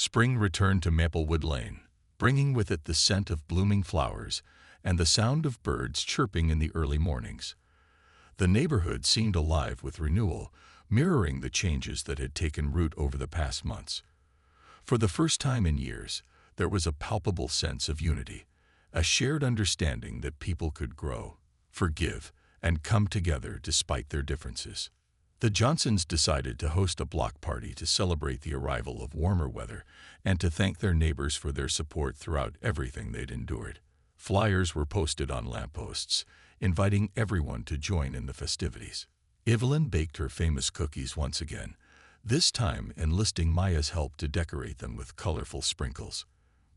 Spring returned to Maplewood Lane, bringing with it the scent of blooming flowers and the sound of birds chirping in the early mornings. The neighborhood seemed alive with renewal, mirroring the changes that had taken root over the past months. For the first time in years, there was a palpable sense of unity, a shared understanding that people could grow, forgive, and come together despite their differences. The Johnsons decided to host a block party to celebrate the arrival of warmer weather and to thank their neighbors for their support throughout everything they'd endured. Flyers were posted on lampposts, inviting everyone to join in the festivities. Evelyn baked her famous cookies once again, this time enlisting Maya's help to decorate them with colorful sprinkles.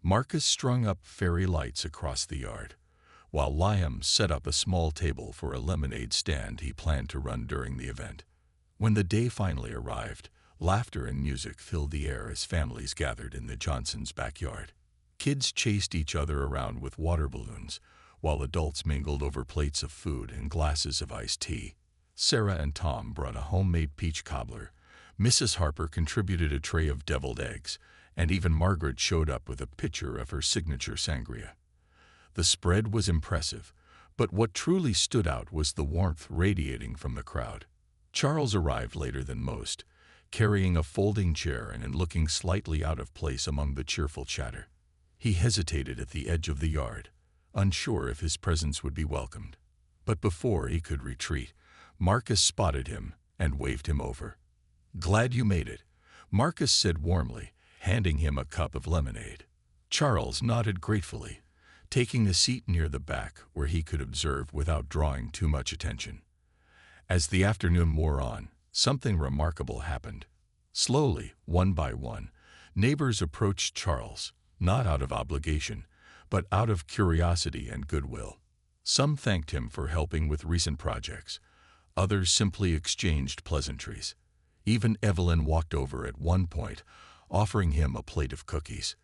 Marcus strung up fairy lights across the yard, while Liam set up a small table for a lemonade stand he planned to run during the event. When the day finally arrived, laughter and music filled the air as families gathered in the Johnsons' backyard. Kids chased each other around with water balloons, while adults mingled over plates of food and glasses of iced tea. Sarah and Tom brought a homemade peach cobbler, Mrs. Harper contributed a tray of deviled eggs, and even Margaret showed up with a pitcher of her signature sangria. The spread was impressive, but what truly stood out was the warmth radiating from the crowd. Charles arrived later than most, carrying a folding chair and looking slightly out of place among the cheerful chatter. He hesitated at the edge of the yard, unsure if his presence would be welcomed. But before he could retreat, Marcus spotted him and waved him over. "Glad you made it," Marcus said warmly, handing him a cup of lemonade. Charles nodded gratefully, taking a seat near the back where he could observe without drawing too much attention. As the afternoon wore on, something remarkable happened. Slowly, one by one, neighbors approached Charles, not out of obligation, but out of curiosity and goodwill. Some thanked him for helping with recent projects. Others simply exchanged pleasantries. Even Evelyn walked over at one point, offering him a plate of cookies.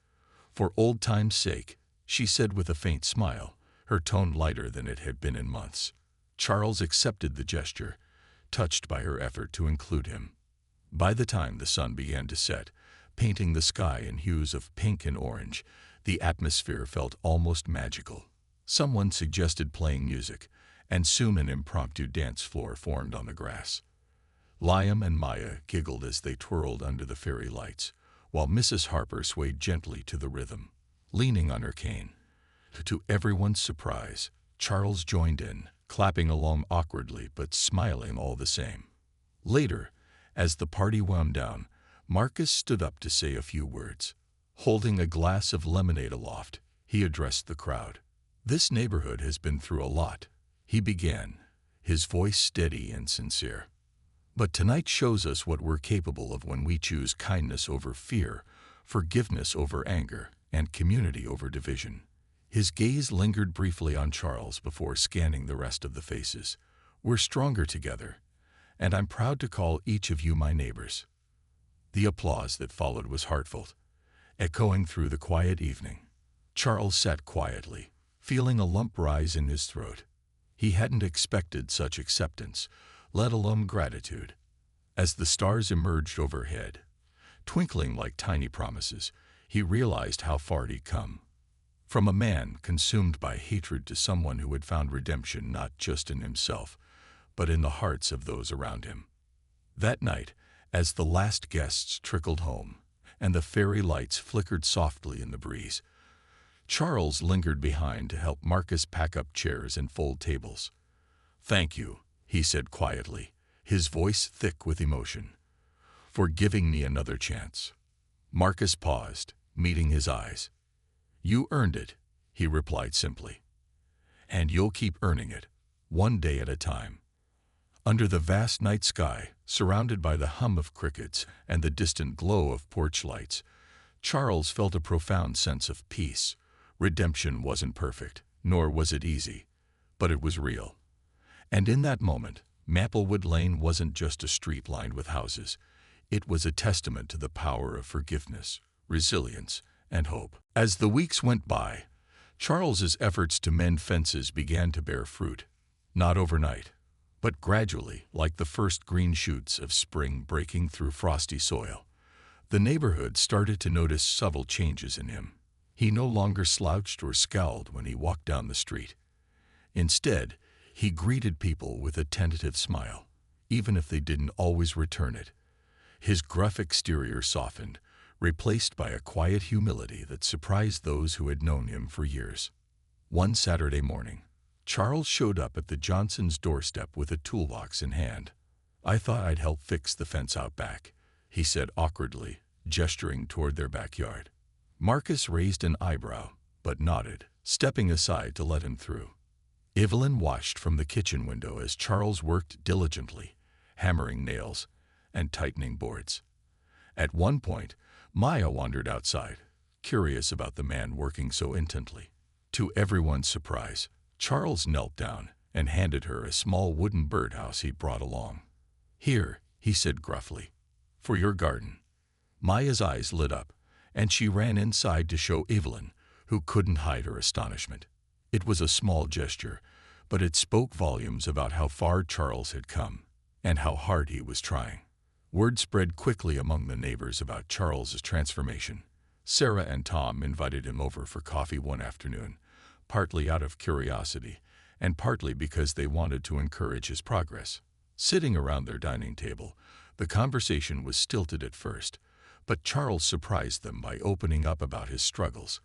"For old time's sake," she said with a faint smile, her tone lighter than it had been in months. Charles accepted the gesture, touched by her effort to include him. By the time the sun began to set, painting the sky in hues of pink and orange, the atmosphere felt almost magical. Someone suggested playing music, and soon an impromptu dance floor formed on the grass. Liam and Maya giggled as they twirled under the fairy lights, while Mrs. Harper swayed gently to the rhythm, leaning on her cane. To everyone's surprise, Charles joined in, clapping along awkwardly but smiling all the same. Later, as the party wound down, Marcus stood up to say a few words. Holding a glass of lemonade aloft, he addressed the crowd. "This neighborhood has been through a lot," he began, his voice steady and sincere. "But tonight shows us what we're capable of when we choose kindness over fear, forgiveness over anger, and community over division." His gaze lingered briefly on Charles before scanning the rest of the faces. "We're stronger together, and I'm proud to call each of you my neighbors." The applause that followed was heartfelt, echoing through the quiet evening. Charles sat quietly, feeling a lump rise in his throat. He hadn't expected such acceptance, let alone gratitude. As the stars emerged overhead, twinkling like tiny promises, he realized how far he'd come. From a man consumed by hatred to someone who had found redemption not just in himself, but in the hearts of those around him. That night, as the last guests trickled home, and the fairy lights flickered softly in the breeze, Charles lingered behind to help Marcus pack up chairs and fold tables. "Thank you," he said quietly, his voice thick with emotion, "for giving me another chance." Marcus paused, meeting his eyes. "You earned it," he replied simply. "And you'll keep earning it, one day at a time." Under the vast night sky, surrounded by the hum of crickets and the distant glow of porch lights, Charles felt a profound sense of peace. Redemption wasn't perfect, nor was it easy, but it was real. And in that moment, Maplewood Lane wasn't just a street lined with houses. It was a testament to the power of forgiveness, resilience, and hope. As the weeks went by, Charles's efforts to mend fences began to bear fruit, not overnight, but gradually, like the first green shoots of spring breaking through frosty soil. The neighborhood started to notice subtle changes in him. He no longer slouched or scowled when he walked down the street. Instead, he greeted people with a tentative smile, even if they didn't always return it. His gruff exterior softened, replaced by a quiet humility that surprised those who had known him for years. One Saturday morning, Charles showed up at the Johnsons' doorstep with a toolbox in hand. "I thought I'd help fix the fence out back," he said awkwardly, gesturing toward their backyard. Marcus raised an eyebrow, but nodded, stepping aside to let him through. Evelyn watched from the kitchen window as Charles worked diligently, hammering nails and tightening boards. At one point, Maya wandered outside, curious about the man working so intently. To everyone's surprise, Charles knelt down and handed her a small wooden birdhouse he'd brought along. "Here," he said gruffly, "for your garden." Maya's eyes lit up, and she ran inside to show Evelyn, who couldn't hide her astonishment. It was a small gesture, but it spoke volumes about how far Charles had come and how hard he was trying. Word spread quickly among the neighbors about Charles's transformation. Sarah and Tom invited him over for coffee one afternoon, partly out of curiosity and partly because they wanted to encourage his progress. Sitting around their dining table, the conversation was stilted at first, but Charles surprised them by opening up about his struggles.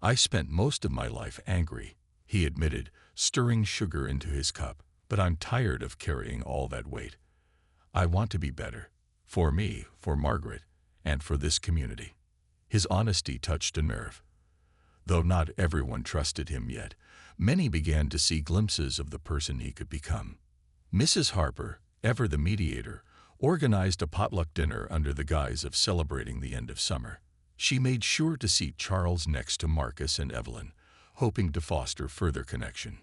"I spent most of my life angry," he admitted, stirring sugar into his cup, "but I'm tired of carrying all that weight. I want to be better. For me, for Margaret, and for this community." His honesty touched a nerve. Though not everyone trusted him yet, many began to see glimpses of the person he could become. Mrs. Harper, ever the mediator, organized a potluck dinner under the guise of celebrating the end of summer. She made sure to seat Charles next to Marcus and Evelyn, hoping to foster further connection.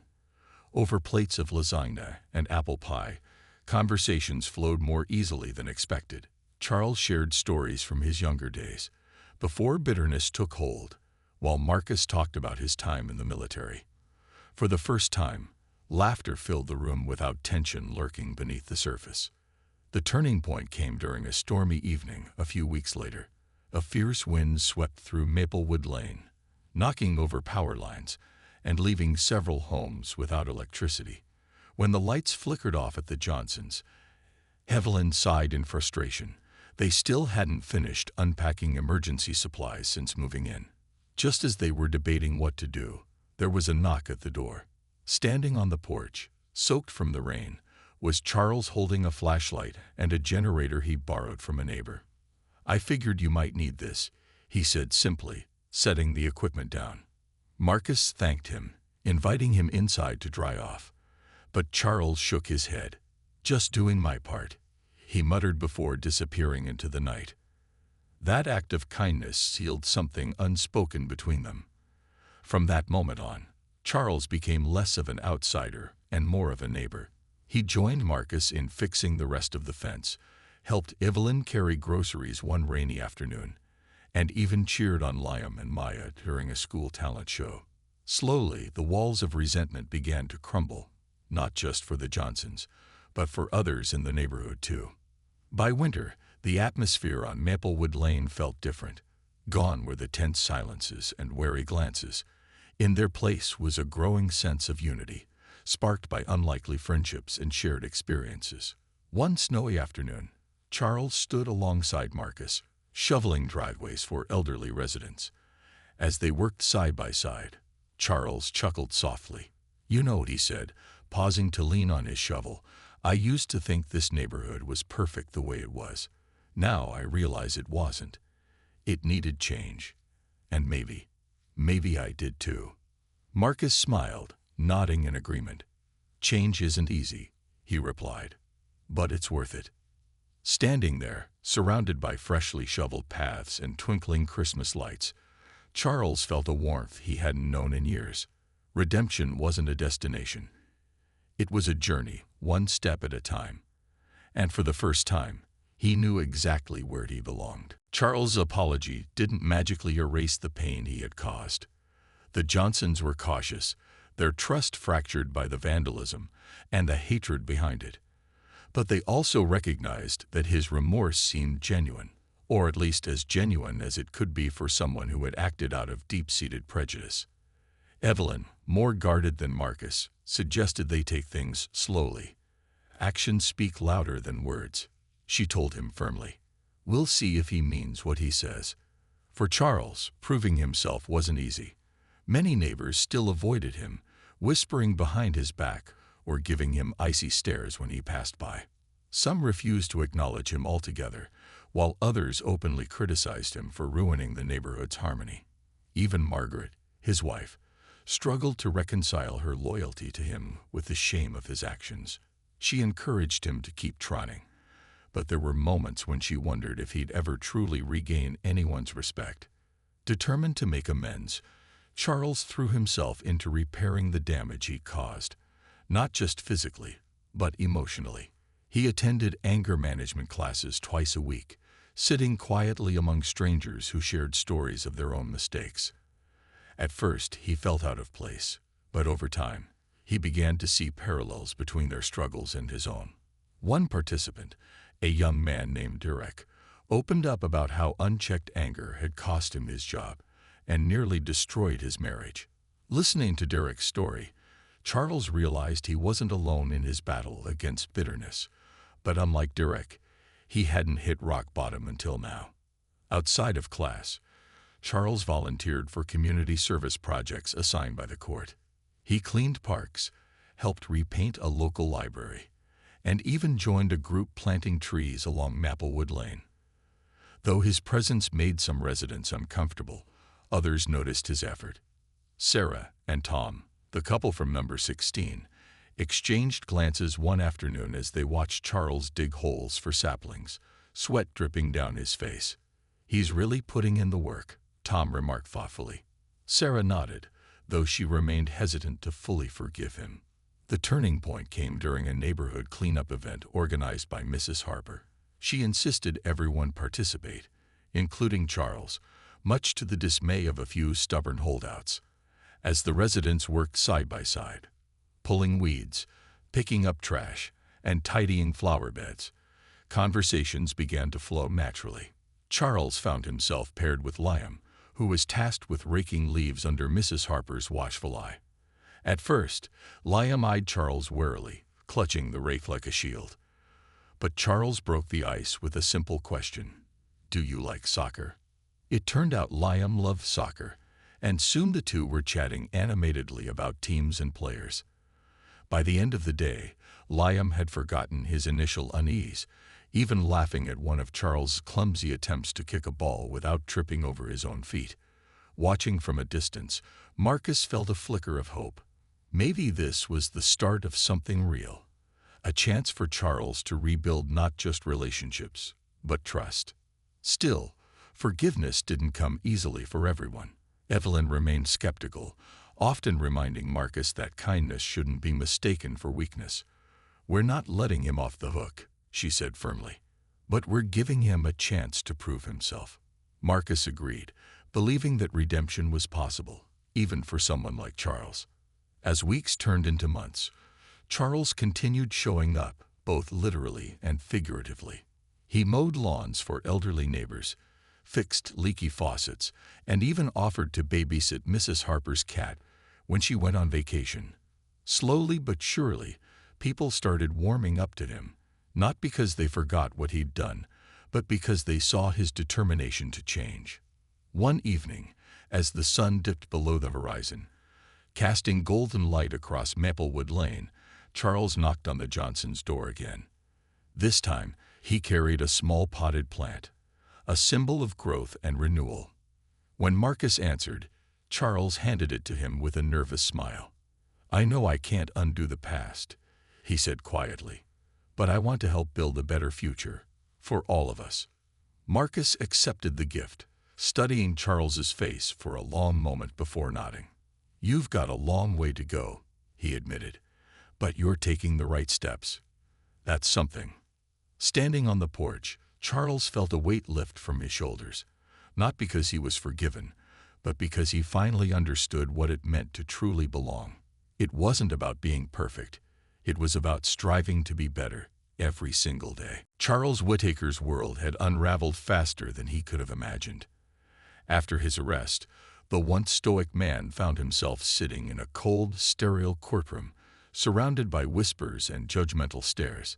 Over plates of lasagna and apple pie, conversations flowed more easily than expected. Charles shared stories from his younger days, before bitterness took hold, while Marcus talked about his time in the military. For the first time, laughter filled the room without tension lurking beneath the surface. The turning point came during a stormy evening a few weeks later. A fierce wind swept through Maplewood Lane, knocking over power lines and leaving several homes without electricity. When the lights flickered off at the Johnsons', Evelyn sighed in frustration. They still hadn't finished unpacking emergency supplies since moving in. Just as they were debating what to do, there was a knock at the door. Standing on the porch, soaked from the rain, was Charles holding a flashlight and a generator he borrowed from a neighbor. "I figured you might need this," he said simply, setting the equipment down. Marcus thanked him, inviting him inside to dry off. But Charles shook his head. "Just doing my part," he muttered before disappearing into the night. That act of kindness sealed something unspoken between them. From that moment on, Charles became less of an outsider and more of a neighbor. He joined Marcus in fixing the rest of the fence, helped Evelyn carry groceries one rainy afternoon, and even cheered on Liam and Maya during a school talent show. Slowly, the walls of resentment began to crumble, not just for the Johnsons, but for others in the neighborhood too. By winter, the atmosphere on Maplewood Lane felt different. Gone were the tense silences and wary glances. In their place was a growing sense of unity, sparked by unlikely friendships and shared experiences. One snowy afternoon, Charles stood alongside Marcus, shoveling driveways for elderly residents. As they worked side by side, Charles chuckled softly. "You know," he said, pausing to lean on his shovel, "I used to think this neighborhood was perfect the way it was. Now I realize it wasn't. It needed change. And maybe I did too." Marcus smiled, nodding in agreement. "Change isn't easy," he replied, "but it's worth it." Standing there, surrounded by freshly shoveled paths and twinkling Christmas lights, Charles felt a warmth he hadn't known in years. Redemption wasn't a destination. It was a journey, one step at a time. And for the first time, he knew exactly where he belonged. Charles' apology didn't magically erase the pain he had caused. The Johnsons were cautious, their trust fractured by the vandalism and the hatred behind it. But they also recognized that his remorse seemed genuine. or at least as genuine as it could be for someone who had acted out of deep-seated prejudice. Evelyn, more guarded than Marcus, suggested they take things slowly. Actions speak louder than words, she told him firmly. We'll see if he means what he says. For Charles, proving himself wasn't easy. Many neighbors still avoided him, whispering behind his back or giving him icy stares when he passed by. Some refused to acknowledge him altogether, while others openly criticized him for ruining the neighborhood's harmony. Even Margaret, his wife, struggled to reconcile her loyalty to him with the shame of his actions. She encouraged him to keep trying, but there were moments when she wondered if he'd ever truly regain anyone's respect. Determined to make amends, Charles threw himself into repairing the damage he caused, not just physically, but emotionally. He attended anger management classes twice a week, sitting quietly among strangers who shared stories of their own mistakes. At first, he felt out of place, but over time, he began to see parallels between their struggles and his own. One participant, a young man named Derek, opened up about how unchecked anger had cost him his job and nearly destroyed his marriage. Listening to Derek's story, Charles realized he wasn't alone in his battle against bitterness, but unlike Derek, he hadn't hit rock bottom until now. Outside of class, Charles volunteered for community service projects assigned by the court. He cleaned parks, helped repaint a local library, and even joined a group planting trees along Maplewood Lane. Though his presence made some residents uncomfortable, others noticed his effort. Sarah and Tom, the couple from number 16, exchanged glances one afternoon as they watched Charles dig holes for saplings, sweat dripping down his face. He's really putting in the work, Tom remarked thoughtfully. Sarah nodded, though she remained hesitant to fully forgive him. The turning point came during a neighborhood cleanup event organized by Mrs. Harper. She insisted everyone participate, including Charles, much to the dismay of a few stubborn holdouts. As the residents worked side by side, pulling weeds, picking up trash, and tidying flower beds, conversations began to flow naturally. Charles found himself paired with Liam, who was tasked with raking leaves under Mrs. Harper's watchful eye. At first, Liam eyed Charles warily, clutching the rake like a shield. But Charles broke the ice with a simple question. Do you like soccer? It turned out Liam loved soccer, and soon the two were chatting animatedly about teams and players. By the end of the day, Liam had forgotten his initial unease, even laughing at one of Charles' clumsy attempts to kick a ball without tripping over his own feet. Watching from a distance, Marcus felt a flicker of hope. Maybe this was the start of something real, a chance for Charles to rebuild not just relationships, but trust. Still, forgiveness didn't come easily for everyone. Evelyn remained skeptical, often reminding Marcus that kindness shouldn't be mistaken for weakness. We're not letting him off the hook, she said firmly, but we're giving him a chance to prove himself. Marcus agreed, believing that redemption was possible, even for someone like Charles. As weeks turned into months, Charles continued showing up, both literally and figuratively. He mowed lawns for elderly neighbors, fixed leaky faucets, and even offered to babysit Mrs. Harper's cat when she went on vacation. Slowly but surely, people started warming up to him, not because they forgot what he'd done, but because they saw his determination to change. One evening, as the sun dipped below the horizon, casting golden light across Maplewood Lane, Charles knocked on the Johnsons' door again. This time, he carried a small potted plant, a symbol of growth and renewal. When Marcus answered, Charles handed it to him with a nervous smile. I know I can't undo the past, he said quietly, but I want to help build a better future for all of us. Marcus accepted the gift, studying Charles's face for a long moment before nodding. You've got a long way to go, he admitted, but you're taking the right steps. That's something. Standing on the porch, Charles felt a weight lift from his shoulders, not because he was forgiven, but because he finally understood what it meant to truly belong. It wasn't about being perfect. It was about striving to be better, every single day. Charles Whittaker's world had unraveled faster than he could have imagined. After his arrest, the once stoic man found himself sitting in a cold, sterile courtroom, surrounded by whispers and judgmental stares.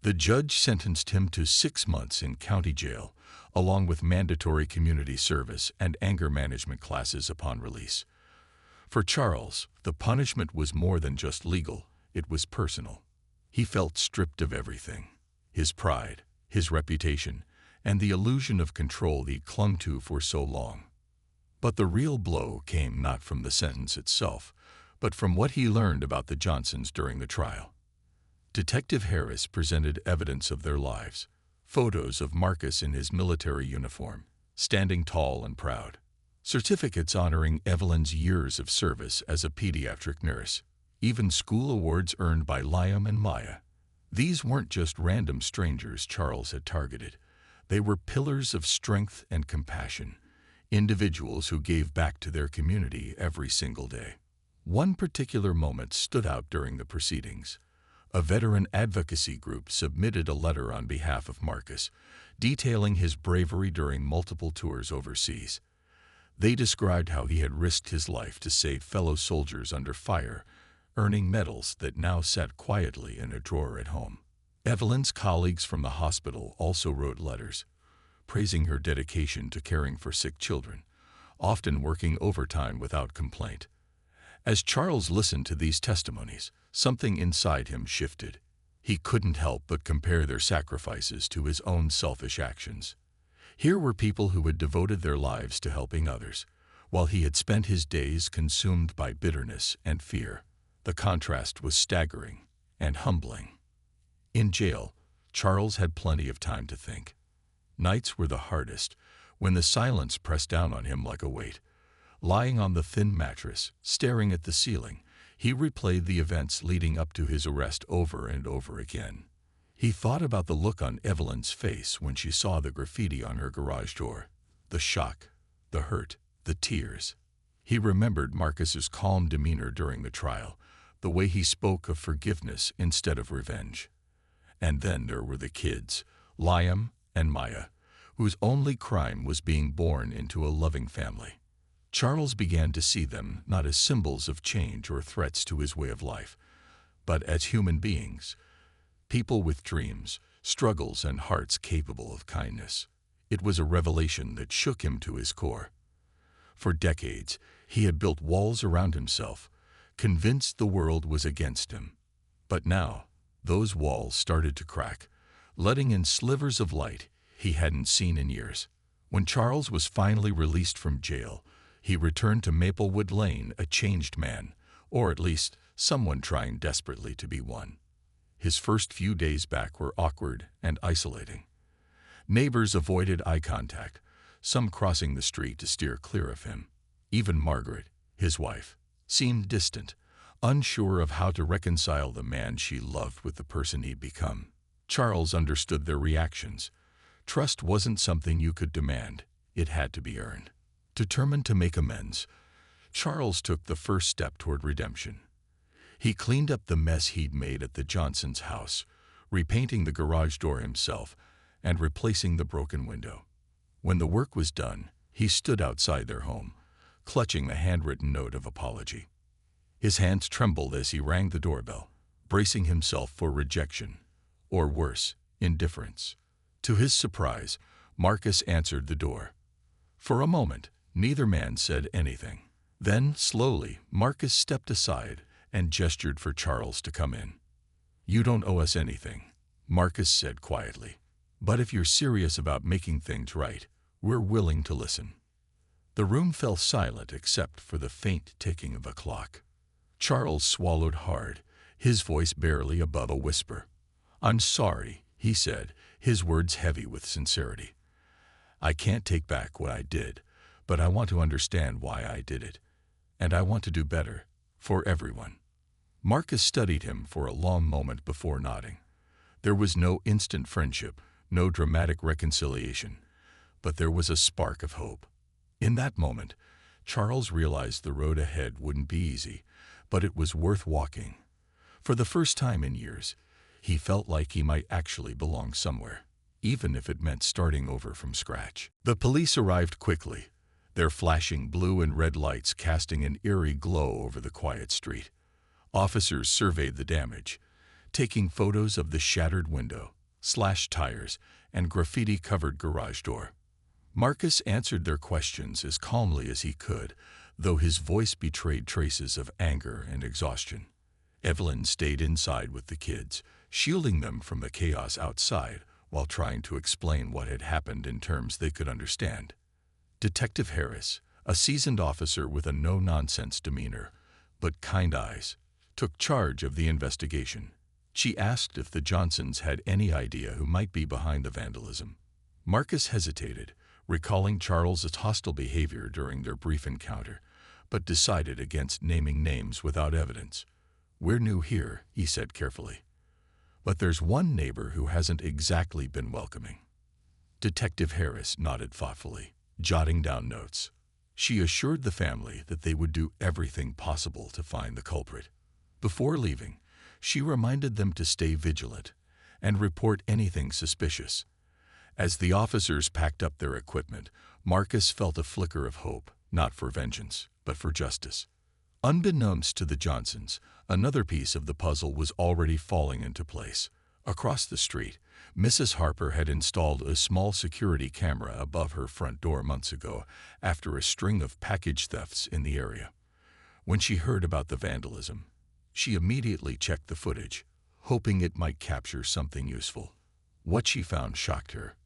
The judge sentenced him to 6 months in county jail, along with mandatory community service and anger management classes upon release. For Charles, the punishment was more than just legal, it was personal. He felt stripped of everything: his pride, his reputation, and the illusion of control he clung to for so long. But the real blow came not from the sentence itself, but from what he learned about the Johnsons during the trial. Detective Harris presented evidence of their lives, photos of Marcus in his military uniform, standing tall and proud, certificates honoring Evelyn's years of service as a pediatric nurse, even school awards earned by Liam and Maya. These weren't just random strangers Charles had targeted. They were pillars of strength and compassion, individuals who gave back to their community every single day. One particular moment stood out during the proceedings. A veteran advocacy group submitted a letter on behalf of Marcus, detailing his bravery during multiple tours overseas. They described how he had risked his life to save fellow soldiers under fire, earning medals that now sat quietly in a drawer at home. Evelyn's colleagues from the hospital also wrote letters, praising her dedication to caring for sick children, often working overtime without complaint. As Charles listened to these testimonies, something inside him shifted. He couldn't help but compare their sacrifices to his own selfish actions. Here were people who had devoted their lives to helping others, while he had spent his days consumed by bitterness and fear. The contrast was staggering and humbling. In jail, Charles had plenty of time to think. Nights were the hardest, when the silence pressed down on him like a weight. Lying on the thin mattress, staring at the ceiling, he replayed the events leading up to his arrest over and over again. He thought about the look on Evelyn's face when she saw the graffiti on her garage door, the shock, the hurt, the tears. He remembered Marcus's calm demeanor during the trial, the way he spoke of forgiveness instead of revenge. And then there were the kids, Liam and Maya, whose only crime was being born into a loving family. Charles began to see them not as symbols of change or threats to his way of life, but as human beings, people with dreams, struggles, and hearts capable of kindness. It was a revelation that shook him to his core. For decades, he had built walls around himself, convinced the world was against him. But now, those walls started to crack, letting in slivers of light he hadn't seen in years. When Charles was finally released from jail, he returned to Maplewood Lane a changed man, or at least someone trying desperately to be one. His first few days back were awkward and isolating. Neighbors avoided eye contact, some crossing the street to steer clear of him. Even Margaret, his wife, seemed distant, unsure of how to reconcile the man she loved with the person he'd become. Charles understood their reactions. Trust wasn't something you could demand, it had to be earned. Determined to make amends, Charles took the first step toward redemption. He cleaned up the mess he'd made at the Johnsons' house, repainting the garage door himself and replacing the broken window. When the work was done, he stood outside their home, clutching the handwritten note of apology. His hands trembled as he rang the doorbell, bracing himself for rejection, or worse, indifference. To his surprise, Marcus answered the door. For a moment, neither man said anything. Then, slowly, Marcus stepped aside and gestured for Charles to come in. "You don't owe us anything," Marcus said quietly. "But if you're serious about making things right, we're willing to listen." The room fell silent except for the faint ticking of a clock. Charles swallowed hard, his voice barely above a whisper. "I'm sorry," he said, his words heavy with sincerity. "I can't take back what I did, but I want to understand why I did it. And I want to do better, for everyone." Marcus studied him for a long moment before nodding. There was no instant friendship, no dramatic reconciliation, but there was a spark of hope. In that moment, Charles realized the road ahead wouldn't be easy, but it was worth walking. For the first time in years, He felt like he might actually belong somewhere, even if it meant starting over from scratch. The police arrived quickly, their flashing blue and red lights casting an eerie glow over the quiet street. Officers surveyed the damage, taking photos of the shattered window, slashed tires, and graffiti-covered garage door. Marcus answered their questions as calmly as he could, though his voice betrayed traces of anger and exhaustion. Evelyn stayed inside with the kids, shielding them from the chaos outside while trying to explain what had happened in terms they could understand. Detective Harris, a seasoned officer with a no-nonsense demeanor, but kind eyes, took charge of the investigation. She asked if the Johnsons had any idea who might be behind the vandalism. Marcus hesitated, recalling Charles's hostile behavior during their brief encounter, but decided against naming names without evidence. "We're new here," he said carefully. "But there's one neighbor who hasn't exactly been welcoming." Detective Harris nodded thoughtfully, jotting down notes. She assured the family that they would do everything possible to find the culprit. Before leaving, she reminded them to stay vigilant and report anything suspicious. As the officers packed up their equipment, Marcus felt a flicker of hope, not for vengeance, but for justice. Unbeknownst to the Johnsons, another piece of the puzzle was already falling into place. Across the street, Mrs. Harper had installed a small security camera above her front door months ago after a string of package thefts in the area. When she heard about the vandalism, she immediately checked the footage, hoping it might capture something useful. What she found shocked her.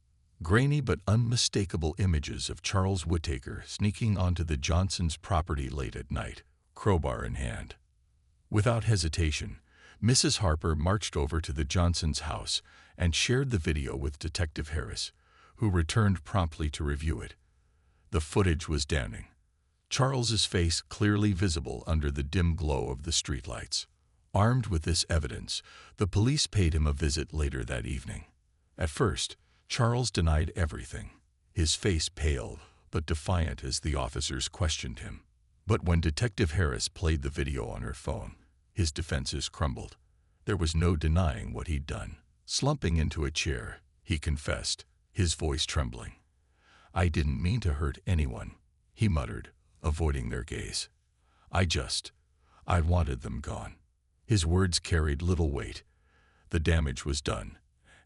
Grainy but unmistakable images of Charles Whittaker sneaking onto the Johnsons' property late at night, crowbar in hand. Without hesitation, Mrs. Harper marched over to the Johnsons' house and shared the video with Detective Harris, who returned promptly to review it. The footage was damning. Charles's face clearly visible under the dim glow of the streetlights. Armed with this evidence, the police paid him a visit later that evening. At first, Charles denied everything, his face pale but defiant as the officers questioned him. But when Detective Harris played the video on her phone, his defenses crumbled. There was no denying what he'd done. Slumping into a chair, he confessed, his voice trembling. "I didn't mean to hurt anyone," he muttered, avoiding their gaze. I wanted them gone." His words carried little weight. The damage was done,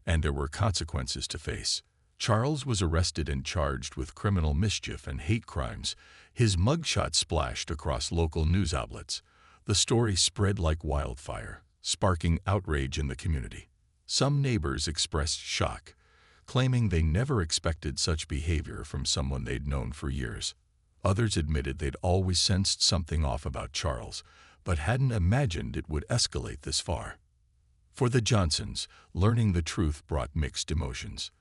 and there were consequences to face. Charles was arrested and charged with criminal mischief and hate crimes. His mugshot splashed across local news outlets. The story spread like wildfire, sparking outrage in the community. Some neighbors expressed shock, claiming they never expected such behavior from someone they'd known for years. Others admitted they'd always sensed something off about Charles, but hadn't imagined it would escalate this far. For the Johnsons, learning the truth brought mixed emotions.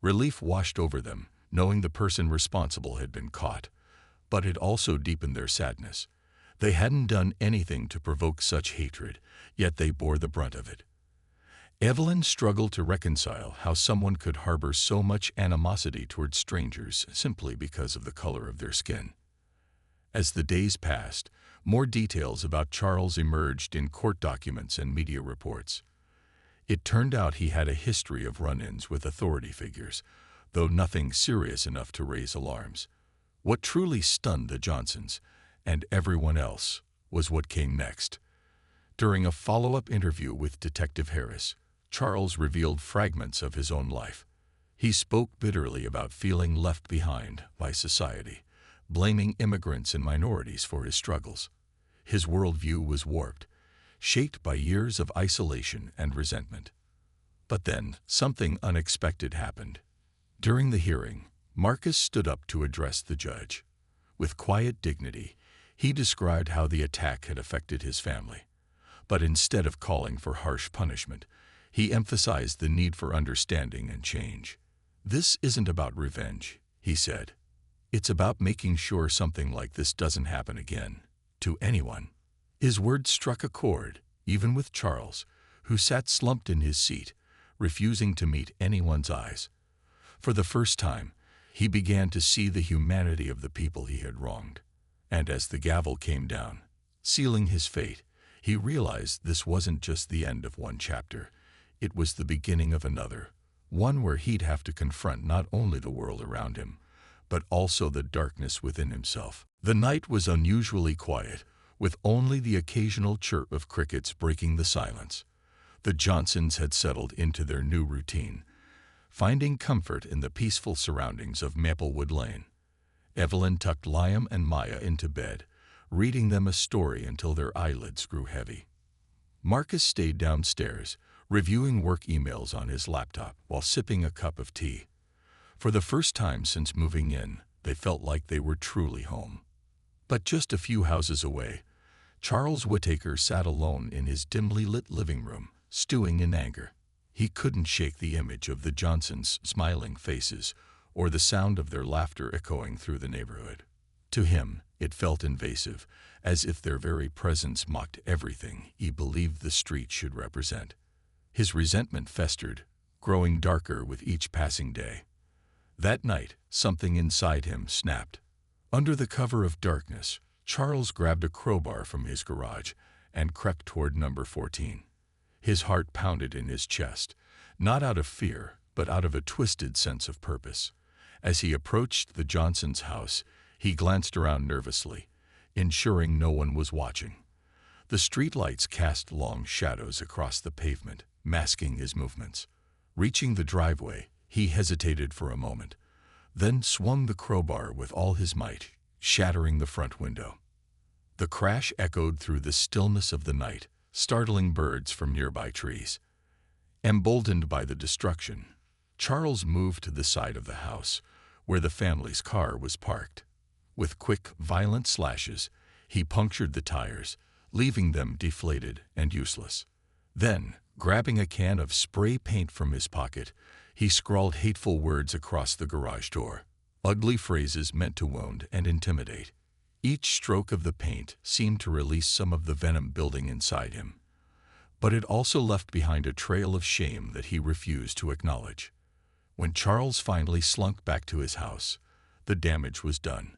Relief washed over them, knowing the person responsible had been caught, but it also deepened their sadness. They hadn't done anything to provoke such hatred, yet they bore the brunt of it. Evelyn struggled to reconcile how someone could harbor so much animosity toward strangers simply because of the color of their skin. As the days passed, more details about Charles emerged in court documents and media reports. It turned out he had a history of run-ins with authority figures, though nothing serious enough to raise alarms. What truly stunned the Johnsons, and everyone else, was what came next. During a follow-up interview with Detective Harris, Charles revealed fragments of his own life. He spoke bitterly about feeling left behind by society, blaming immigrants and minorities for his struggles. His worldview was warped, shaped by years of isolation and resentment. But then, something unexpected happened. During the hearing, Marcus stood up to address the judge. With quiet dignity, he described how the attack had affected his family. But instead of calling for harsh punishment, he emphasized the need for understanding and change. "This isn't about revenge," he said. "It's about making sure something like this doesn't happen again, to anyone." His words struck a chord, even with Charles, who sat slumped in his seat, refusing to meet anyone's eyes. For the first time, he began to see the humanity of the people he had wronged. And as the gavel came down, sealing his fate, he realized this wasn't just the end of one chapter. It was the beginning of another, one where he'd have to confront not only the world around him, but also the darkness within himself. The night was unusually quiet, with only the occasional chirp of crickets breaking the silence. The Johnsons had settled into their new routine, finding comfort in the peaceful surroundings of Maplewood Lane. Evelyn tucked Liam and Maya into bed, reading them a story until their eyelids grew heavy. Marcus stayed downstairs, reviewing work emails on his laptop while sipping a cup of tea. For the first time since moving in, they felt like they were truly home. But just a few houses away, Charles Whittaker sat alone in his dimly lit living room, stewing in anger. He couldn't shake the image of the Johnsons' smiling faces or the sound of their laughter echoing through the neighborhood. To him, it felt invasive, as if their very presence mocked everything he believed the street should represent. His resentment festered, growing darker with each passing day. That night, something inside him snapped. Under the cover of darkness, Charles grabbed a crowbar from his garage and crept toward number 14. His heart pounded in his chest, not out of fear, but out of a twisted sense of purpose. As he approached the Johnsons' house, he glanced around nervously, ensuring no one was watching. The streetlights cast long shadows across the pavement, masking his movements. Reaching the driveway, he hesitated for a moment, then swung the crowbar with all his might, shattering the front window. The crash echoed through the stillness of the night, startling birds from nearby trees. Emboldened by the destruction, Charles moved to the side of the house, where the family's car was parked. With quick, violent slashes, he punctured the tires, leaving them deflated and useless. Then, grabbing a can of spray paint from his pocket, he scrawled hateful words across the garage door, ugly phrases meant to wound and intimidate. Each stroke of the paint seemed to release some of the venom building inside him, but it also left behind a trail of shame that he refused to acknowledge. When Charles finally slunk back to his house, the damage was done.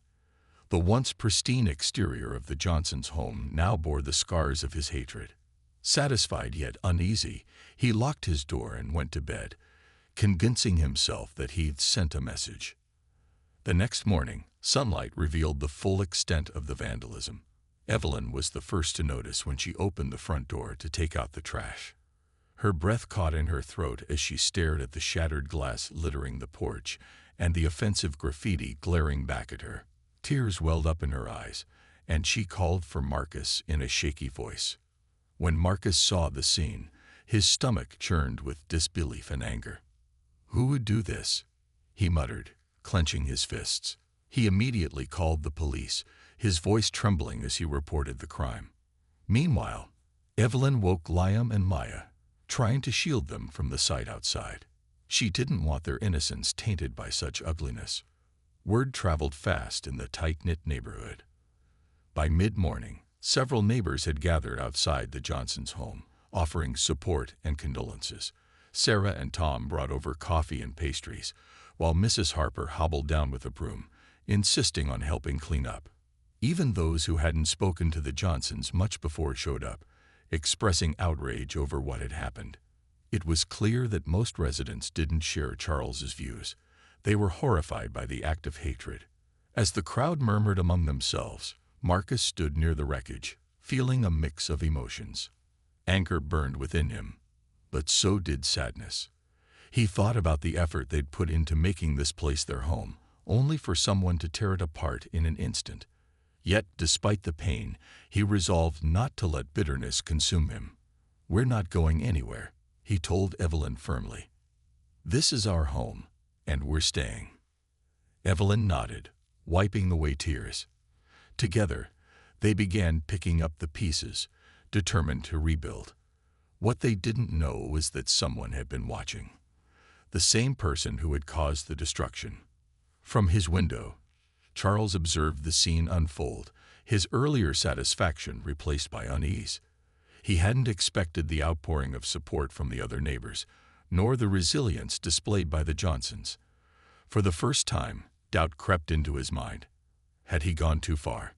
The once pristine exterior of the Johnsons' home now bore the scars of his hatred. Satisfied yet uneasy, he locked his door and went to bed, convincing himself that he'd sent a message. The next morning, sunlight revealed the full extent of the vandalism. Evelyn was the first to notice when she opened the front door to take out the trash. Her breath caught in her throat as she stared at the shattered glass littering the porch and the offensive graffiti glaring back at her. Tears welled up in her eyes, and she called for Marcus in a shaky voice. When Marcus saw the scene, his stomach churned with disbelief and anger. "Who would do this?" he muttered, clenching his fists. He immediately called the police, his voice trembling as he reported the crime. Meanwhile, Evelyn woke Liam and Maya, trying to shield them from the sight outside. She didn't want their innocence tainted by such ugliness. Word traveled fast in the tight-knit neighborhood. By mid-morning, several neighbors had gathered outside the Johnsons' home, offering support and condolences. Sarah and Tom brought over coffee and pastries, while Mrs. Harper hobbled down with a broom, insisting on helping clean up. Even those who hadn't spoken to the Johnsons much before showed up, expressing outrage over what had happened. It was clear that most residents didn't share Charles's views. They were horrified by the act of hatred. As the crowd murmured among themselves, Marcus stood near the wreckage, feeling a mix of emotions. Anger burned within him, but so did sadness. He thought about the effort they'd put into making this place their home, only for someone to tear it apart in an instant. Yet, despite the pain, he resolved not to let bitterness consume him. "We're not going anywhere," he told Evelyn firmly. "This is our home, and we're staying." Evelyn nodded, wiping away tears. Together, they began picking up the pieces, determined to rebuild. What they didn't know was that someone had been watching. The same person who had caused the destruction. From his window, Charles observed the scene unfold, his earlier satisfaction replaced by unease. He hadn't expected the outpouring of support from the other neighbors, nor the resilience displayed by the Johnsons. For the first time, doubt crept into his mind. Had he gone too far?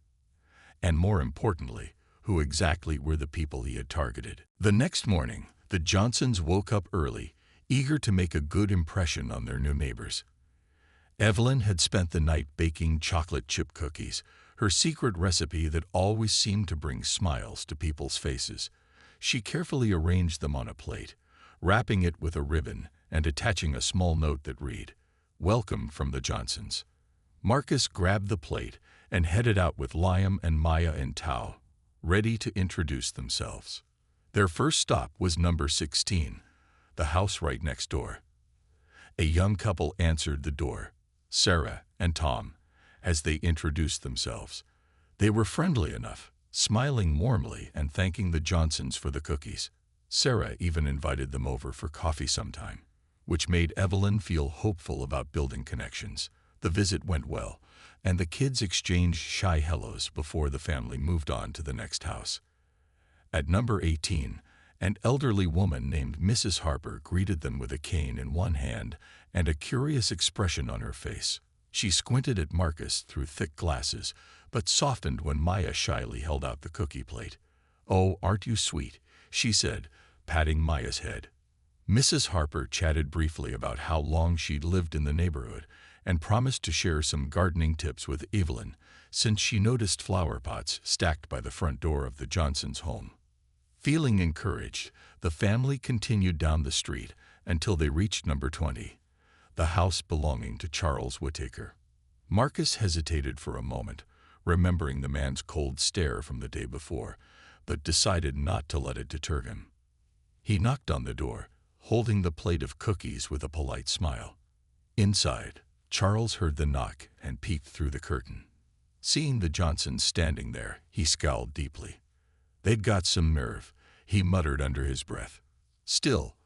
And more importantly, who exactly were the people he had targeted? The next morning, The Johnsons woke up early, eager to make a good impression on their new neighbors. Evelyn had spent the night baking chocolate chip cookies, her secret recipe that always seemed to bring smiles to people's faces. She carefully arranged them on a plate, wrapping it with a ribbon and attaching a small note that read, "Welcome from the Johnsons." Marcus grabbed the plate and headed out with Liam and Maya in tow, ready to introduce themselves. Their first stop was number 16, the house right next door. A young couple answered the door, Sarah and Tom, as they introduced themselves. They were friendly enough, smiling warmly and thanking the Johnsons for the cookies. Sarah even invited them over for coffee sometime, which made Evelyn feel hopeful about building connections. The visit went well, and the kids exchanged shy hellos before the family moved on to the next house. At number 18, an elderly woman named Mrs. Harper greeted them with a cane in one hand and a curious expression on her face. She squinted at Marcus through thick glasses, but softened when Maya shyly held out the cookie plate. "Oh, aren't you sweet?" she said, patting Maya's head. Mrs. Harper chatted briefly about how long she'd lived in the neighborhood and promised to share some gardening tips with Evelyn, since she noticed flower pots stacked by the front door of the Johnsons' home. Feeling encouraged, the family continued down the street until they reached number 20, the house belonging to Charles Whittaker. Marcus hesitated for a moment, remembering the man's cold stare from the day before, but decided not to let it deter him. He knocked on the door, holding the plate of cookies with a polite smile. Inside, Charles heard the knock and peeked through the curtain. Seeing the Johnsons standing there, he scowled deeply. "They'd got some nerve," he muttered under his breath. Still,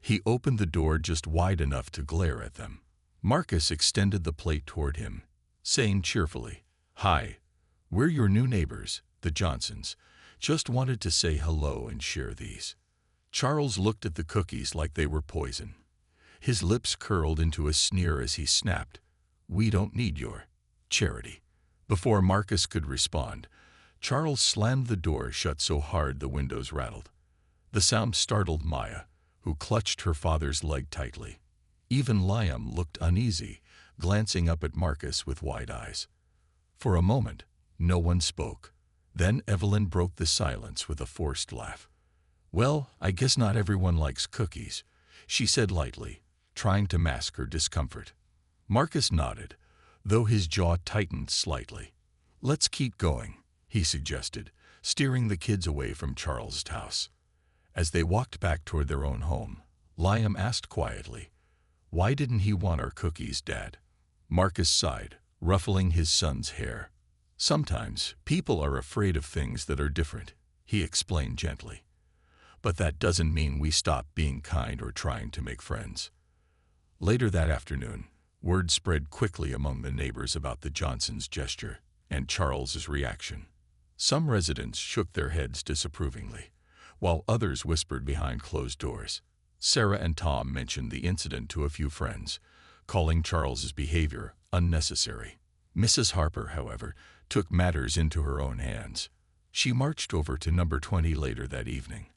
he opened the door just wide enough to glare at them. Marcus extended the plate toward him, saying cheerfully, "Hi, we're your new neighbors, the Johnsons. Just wanted to say hello and share these." Charles looked at the cookies like they were poison. His lips curled into a sneer as he snapped, "We don't need your charity." Before Marcus could respond, Charles slammed the door shut so hard the windows rattled. The sound startled Maya, who clutched her father's leg tightly. Even Liam looked uneasy, glancing up at Marcus with wide eyes. For a moment, no one spoke. Then Evelyn broke the silence with a forced laugh. "Well, I guess not everyone likes cookies," she said lightly, trying to mask her discomfort. Marcus nodded, though his jaw tightened slightly. "Let's keep going," he suggested, steering the kids away from Charles' house. As they walked back toward their own home, Liam asked quietly, "Why didn't he want our cookies, Dad?" Marcus sighed, ruffling his son's hair. "Sometimes people are afraid of things that are different," he explained gently. "But that doesn't mean we stop being kind or trying to make friends." Later that afternoon, word spread quickly among the neighbors about the Johnsons' gesture and Charles's reaction. Some residents shook their heads disapprovingly, while others whispered behind closed doors. Sarah and Tom mentioned the incident to a few friends, calling Charles's behavior unnecessary. Mrs. Harper, however, took matters into her own hands. She marched over to number 20 later that evening,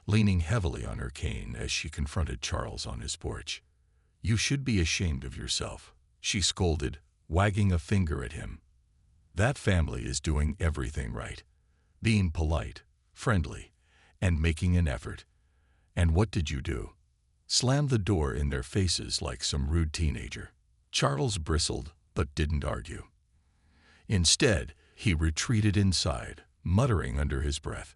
leaning heavily on her cane as she confronted Charles on his porch. "You should be ashamed of yourself," she scolded, wagging a finger at him. "That family is doing everything right, being polite, friendly, and making an effort. And what did you do? Slam the door in their faces like some rude teenager." Charles bristled but didn't argue. Instead, he retreated inside, muttering under his breath.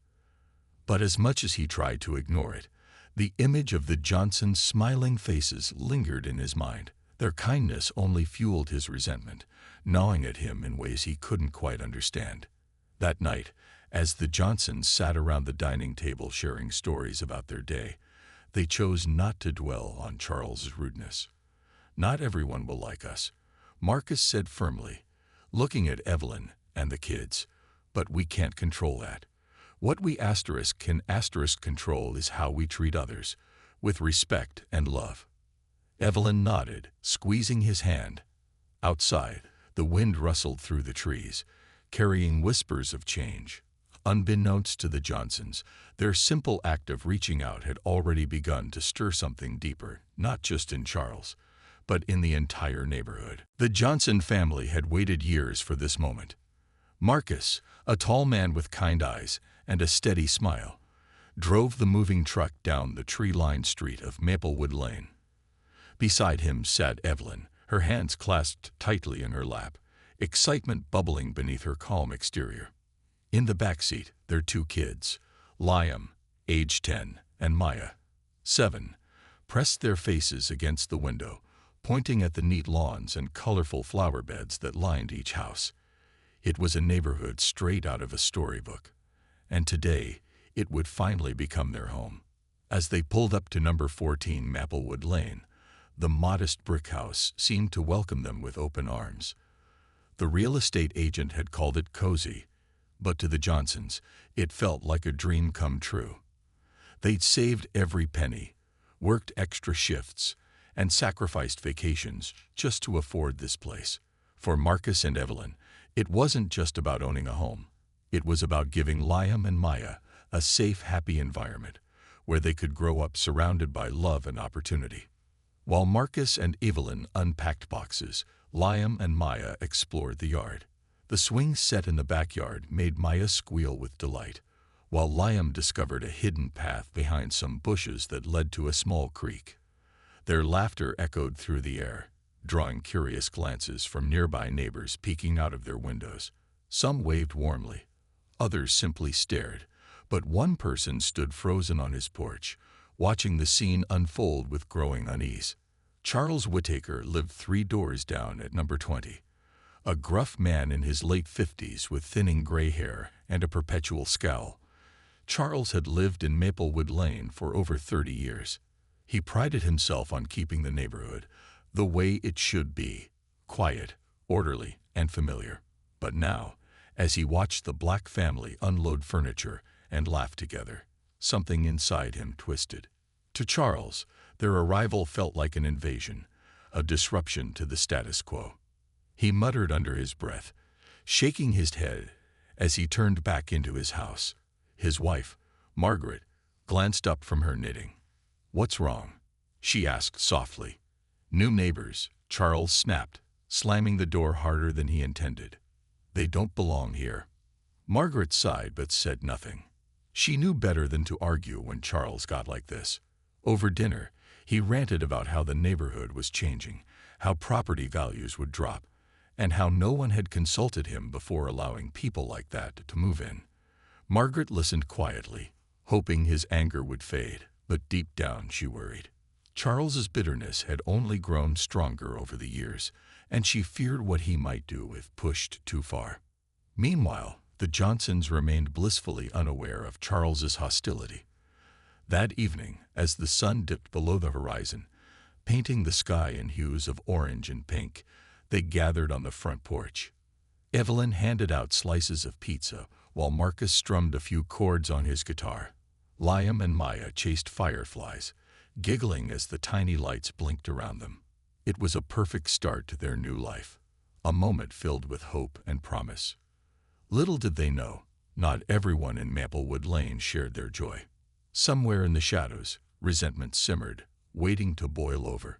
But as much as he tried to ignore it, the image of the Johnsons' smiling faces lingered in his mind. Their kindness only fueled his resentment, gnawing at him in ways he couldn't quite understand. That night, as the Johnsons sat around the dining table sharing stories about their day, they chose not to dwell on Charles's rudeness. "Not everyone will like us," Marcus said firmly, looking at Evelyn and the kids, "but we can't control that. What we can control is how we treat others, with respect and love." Evelyn nodded, squeezing his hand. Outside, the wind rustled through the trees, carrying whispers of change. Unbeknownst to the Johnsons, their simple act of reaching out had already begun to stir something deeper, not just in Charles, but in the entire neighborhood. The Johnson family had waited years for this moment. Marcus, a tall man with kind eyes and a steady smile, drove the moving truck down the tree-lined street of Maplewood Lane. Beside him sat Evelyn, her hands clasped tightly in her lap, excitement bubbling beneath her calm exterior. In the back seat, their two kids, Liam, age 10, and Maya, 7, pressed their faces against the window, pointing at the neat lawns and colorful flower beds that lined each house. It was a neighborhood straight out of a storybook, and today it would finally become their home. As they pulled up to number 14 Maplewood Lane, the modest brick house seemed to welcome them with open arms. The real estate agent had called it cozy, but to the Johnsons, it felt like a dream come true. They'd saved every penny, worked extra shifts, and sacrificed vacations just to afford this place. For Marcus and Evelyn, it wasn't just about owning a home. It was about giving Liam and Maya a safe, happy environment where they could grow up surrounded by love and opportunity. While Marcus and Evelyn unpacked boxes, Liam and Maya explored the yard. The swing set in the backyard made Maya squeal with delight, while Liam discovered a hidden path behind some bushes that led to a small creek. Their laughter echoed through the air, drawing curious glances from nearby neighbors peeking out of their windows. Some waved warmly, others simply stared, but one person stood frozen on his porch, watching the scene unfold with growing unease. Charles Whittaker lived 3 doors down at number 20. A gruff man in his late 50s with thinning gray hair and a perpetual scowl. Charles had lived in Maplewood Lane for over 30 years. He prided himself on keeping the neighborhood the way it should be, quiet, orderly, and familiar. But now, as he watched the Black family unload furniture and laugh together, something inside him twisted. To Charles, their arrival felt like an invasion, a disruption to the status quo. He muttered under his breath, shaking his head as he turned back into his house. His wife, Margaret, glanced up from her knitting. "What's wrong?" she asked softly. "New neighbors," Charles snapped, slamming the door harder than he intended. "They don't belong here." Margaret sighed but said nothing. She knew better than to argue when Charles got like this. Over dinner, he ranted about how the neighborhood was changing, how property values would drop, and how no one had consulted him before allowing people like that to move in. Margaret listened quietly, hoping his anger would fade, but deep down she worried. Charles's bitterness had only grown stronger over the years, and she feared what he might do if pushed too far. Meanwhile, the Johnsons remained blissfully unaware of Charles's hostility. That evening, as the sun dipped below the horizon, painting the sky in hues of orange and pink, they gathered on the front porch. Evelyn handed out slices of pizza, while Marcus strummed a few chords on his guitar. Liam and Maya chased fireflies, giggling as the tiny lights blinked around them. It was a perfect start to their new life, a moment filled with hope and promise. Little did they know, not everyone in Maplewood Lane shared their joy. Somewhere in the shadows, resentment simmered, waiting to boil over.